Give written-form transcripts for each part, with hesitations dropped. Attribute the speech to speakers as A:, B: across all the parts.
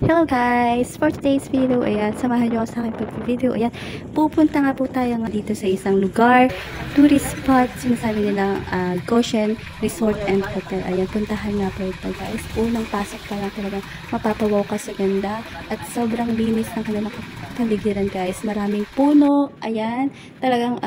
A: Hello guys! For today's video, ayan, samahan nyo ako sa aking pag-video. Ayan, pupunta nga po tayo nga dito sa isang lugar, tourist spot, sinasabi nilang Goshen Resort and Hotel. Ayan, puntahan nga po ito guys. Unang pasok pa lang talagang mapapawaw ka sa ganda at sobrang linis ng kanilang paligiran guys. Maraming puno, ayan, talagang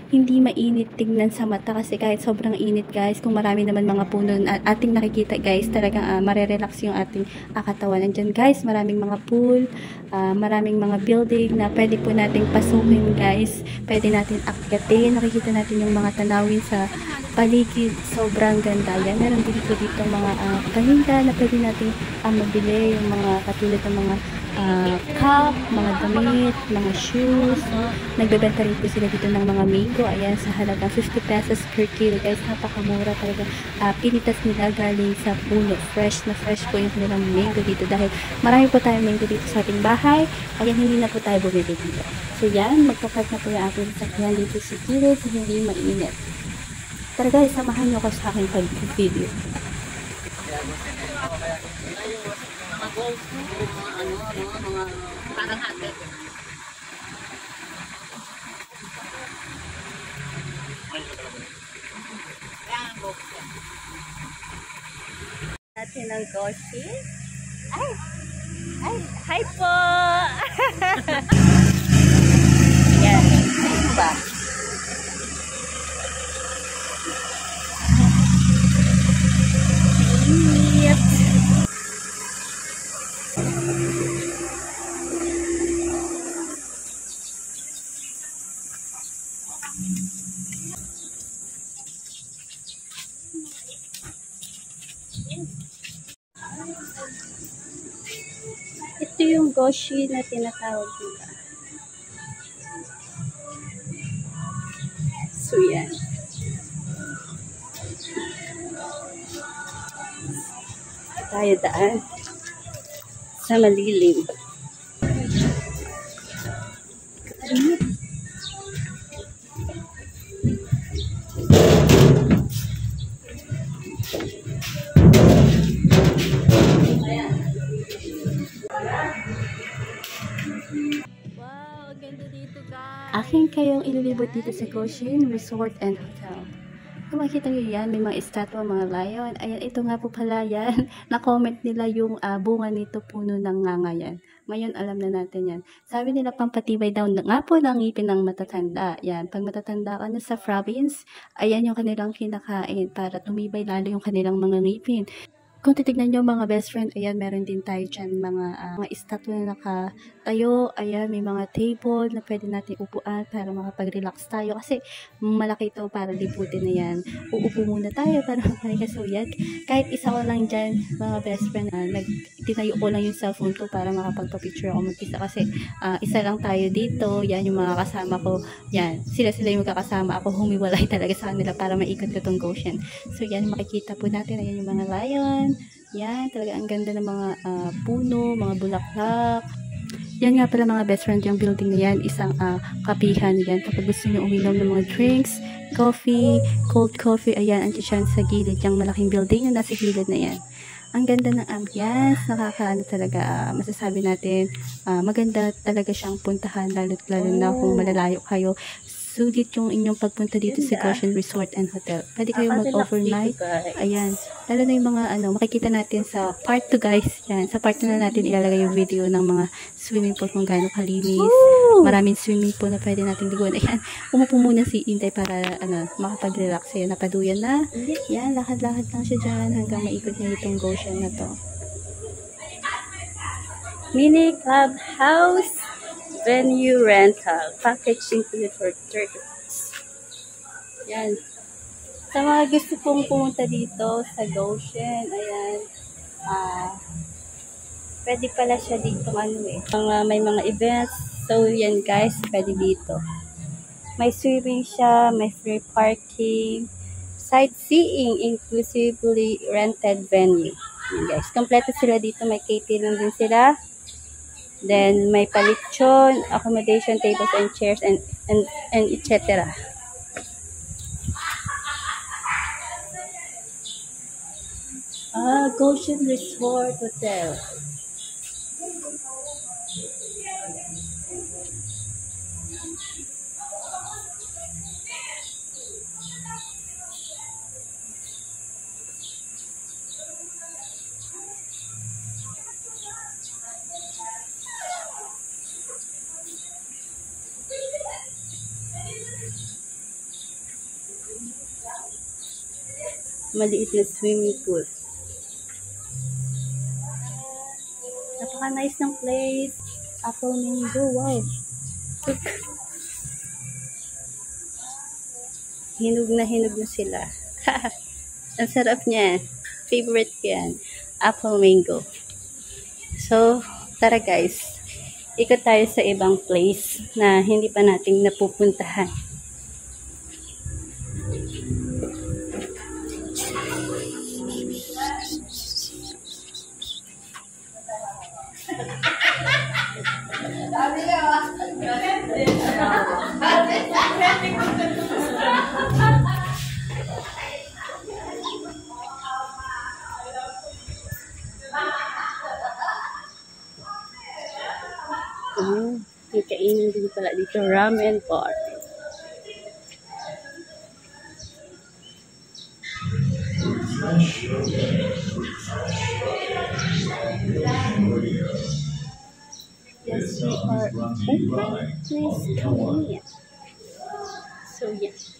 A: hindi mainit tingnan sa mata kasi kahit sobrang init guys, kung marami naman mga puno na ating nakikita guys, talagang marerelax yung ating katawan. Nandyan guys, maraming mga pool, maraming mga building na pwede po nating pasukin guys, pwede natin akyatin, nakikita natin yung mga tanawin sa paligid, sobrang ganda yan. Meron dito mga paninda na pwede natin mabili, yung mga katulad ng mga cup, mga damit, mga shoes. Nagbebenta rin po sila dito ng mga mango. Ayan, sa halagang 50 pesos per kilo. Guys, napakamura talaga. Pinitas nila galing sa puno. Fresh na fresh po yung kanilang mango dito. Dahil marami po tayong mango dito sa ating bahay. Ayan, hindi na po tayo bumili dito. So yan, magpapark na po yung ating sakyan dito sa kilid. Hindi mainit. Tara guys, samahan nyo ko sa aking pag-video. Parang hati. Natin ang Goshi. Ay, hi po! Yan. Ano ba? Ito yung Goshi na tinatawag nila. So yan. Tayo daan sa malilim. Wow, ganda dito guys. Akin kayong ililibot dito sa Goshen Resort and Hotel. Kung makikita nyo yan, may mga estatwa, mga lion. Ayan, ito nga po pala yan. Na-comment nila yung bunga nito, puno ng nganga yan. Ngayon, alam na natin yan. Sabi nila, pampatibay daw nga po ng ngipin ng matatanda. Yan, pag matatanda ka na sa province, ayan yung kanilang kinakain para tumibay lalo yung kanilang mga ngipin. Kung titignan nyo mga best friend, ayan, meron din tayo dyan mga estatwa na nakatayo. Ayan, may mga table na pwede natin upuan para makapag-relax tayo. Kasi malaki ito para liputin na yan. Uupo muna tayo para makahinga. So yan, kahit isa ko lang dyan, mga best friend, tinayo ko lang yung cellphone ko para makapagpa-picture ako mag-isa. Kasi isa lang tayo dito. Yan, yung mga kasama ko. Yan, sila yung magkakasama. Ako humiwalay talaga sa kanila para maikot ko tong Goshen. So yan, makikita po natin. Ayan yung mga lion. Yan, talaga ang ganda ng mga puno, mga bulaklak. Yan nga pala mga best friend, yung building na yan, isang kapihan yan. Kapag gusto nyo uminom ng mga drinks, coffee, cold coffee, ayan, andyan sa gilid, yung malaking building na nasa gilid na yan. Ang ganda ng ambience, nakakaano talaga, masasabi natin, maganda talaga siyang puntahan, lalo na kung malalayo kayo. Sulit yung inyong pagpunta dito sa Goshen Resort and Hotel. Pwede kayong mag-overnight. Ayan. Lalo na yung mga makikita natin sa part 2 guys. Yan. Sa part 2 na natin ilalagay yung video ng mga swimming pool kung gaano kalinis. Maraming swimming pool na pwede natin liguan. Ayan. Umupo muna si Inday para makapag-relax. Ayan. Napaduyan na. Yan. Lakad-lakad lang siya dyan hanggang maikot niya itong Goshen na to. Mini clubhouse. Venue rental. Package included for 30 days. Yan. Sa mga gusto pong pumunta dito sa Goshen, ayan, pwede pala siya dito may mga events. So, yan guys, pwede dito. May swimming siya, may free parking, sightseeing, inclusively rented venue. Yan guys, kompleto sila dito. May catering din sila. Then, may palitsyon, accommodation, tables and chairs, and etc. Goshen Resort Hotel. Maliit na swimming pool. Napaka-nice ng place. Apple mango, wow. Hinog na sila. Ang sarap niya. Favorite ko yan. Apple mango. So, tara guys. Ikot tayo sa ibang place na hindi pa nating napupuntahan. May kainan din pala dito, ramen bar. Yes, we are open. Please come in. So yeah.